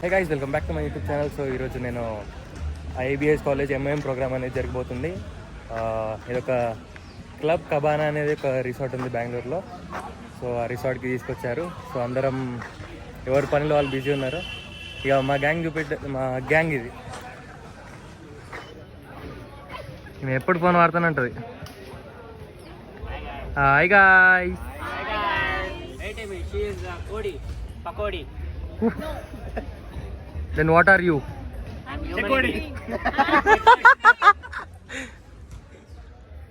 Hey guys, welcome back to my YouTube channel. So ఈరోజు నేను IBS college MIM programme అనేది జరగబోతుంది. ఇదొక క్లబ్ కబానా అనేది ఒక రిసార్ట్ ఉంది బెంగళూరులో. సో ఆ రిసార్ట్కి తీసుకొచ్చారు. సో అందరం ఎవరి పనిలో వాళ్ళు బిజీ ఉన్నారు. ఇక మా గ్యాంగ్ ఇది మేము ఎప్పుడు ఫోన్ వాడుతానంటది. Hi guys. Then what are you?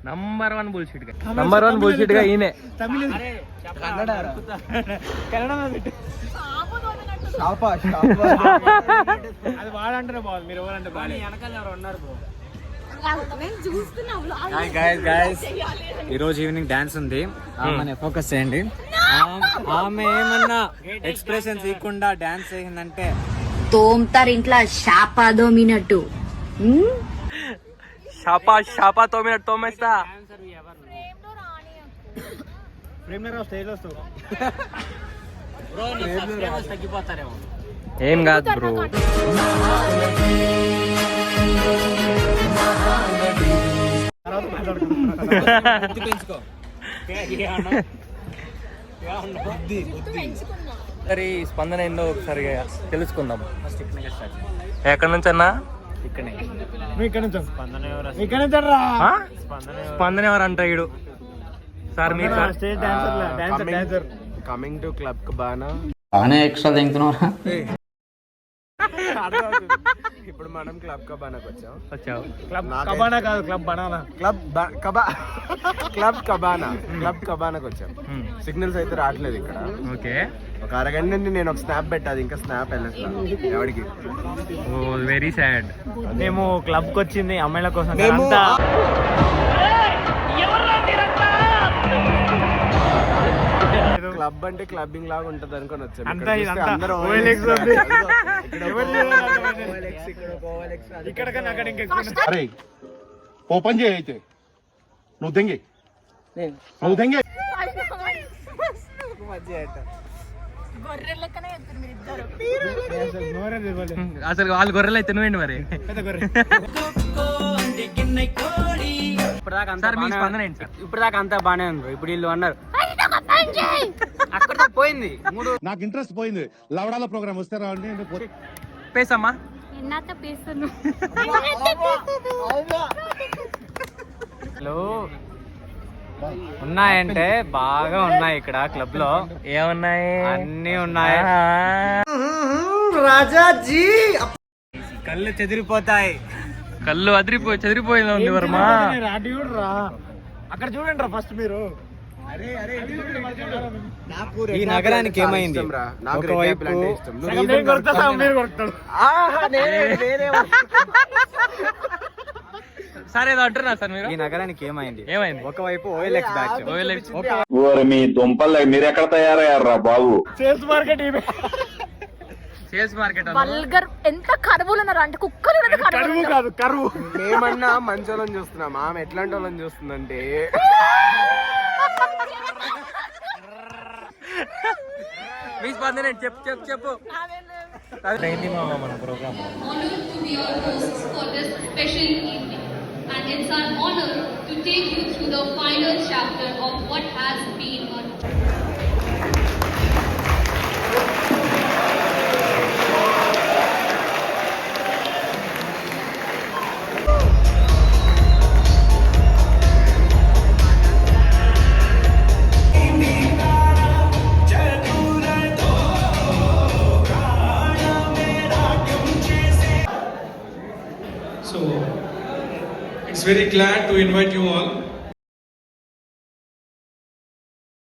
Number one bullshit guy ఈయనే. అది వాడంటారు బాల్, మీరు ఎవరంటే బాల్ వెనకాల ఎవరు ఉన్నారు బ్రో. ఈరోజు ఈవినింగ్ డాన్స్ ఉంది, ఆమె ఫోకస్ చేయండి. ఆమె ఏమన్నా ఎక్స్ప్రెషన్స్ ఇవ్వకుండా డాన్స్ చేసిందంటే తోమ్తారు ఇంట్లో షాపా దోమినట్టు. షాపా తోమేస్తా. ఏం కాదు బ్రో. సరే, స్పందన ఏందో ఒకసారి తెలుసుకుందాం. ఎక్కడి నుంచి అన్నా? స్పందన ఎవరు అంట ఈడు? సార్ మీరు కమింగ్ టు క్లబ్ కబానా. బాగానే ఎక్స్ట్రా తింటున్నారా? ఇప్పుడు మనం క్లబ్ కబానాకి వచ్చావు. క్లబ్ కబానా కాదు, క్లబ్ బనానా. క్లబ్ కబానాకి వచ్చాం. సిగ్నల్స్ అయితే రావట్లేదు ఇక్కడ. ఓకే, ఒక అరగంట నుండి నేను ఒక స్నాప్ పెట్టాది, ఇంకా స్నాప్ వెళ్ళట్లేదు ఎవరికి. Very sad. మేము క్లబ్ కి వచ్చింది అమ్మాయిల కోసం. క్లబ్ అంటే క్లబ్బింగ్ లాగా ఉంటది అనుకుని వచ్చాం. అరే ఓపెన్ చేయి అయితే. నువ్వు దెంగే అసలు వాళ్ళు గొర్రెలు అయితే నువ్వేంటి మరి? ఇప్పుడు దాకా అంతా బానే ఉంది. ఇప్పుడు వీళ్ళు అన్నారు అక్కడ పోయింది. నాకు ఇంట్రెస్ట్ పోయింది. లవడాల ప్రోగ్రామ్ వస్తే రావండి. పేసమ్మా ఉన్నాయంటే బాగా ఉన్నాయి ఇక్కడ క్లబ్ లో. ఏమున్నాయి? అన్ని ఉన్నాయి. రాజాజీ కళ్ళు చెదిరిపోతాయి. కళ్ళు చెదిరిపోయింది ఉంది వర్మ. అక్కడ చూడండి రా ఫస్ట్ మీరు. ఈ నగరానికి ఏమైంది? సరే అంటున్నా సార్ మీరు. ఈ నగరానికి ఏమైంది? ఒకవైపు OLX బ్యాచ్, మీ దుంపలు మీరు ఎక్కడ తయారయ్యారా బాబు? Sales market vulgar. ఎంత కరువులు ఉన్నారు అంటే కుక్కలు కరువు కాదు, కరువు. ఏమన్నా మంచి వాళ్ళని చూస్తున్నాం, ఆమె ఎట్లాంటి వాళ్ళని చూస్తుందంటే మీ స్పందన చెప్పు. ఏంటి మా మన programme? And it's our honor to take you through the final chapter of what has been a So, it's very glad to invite you all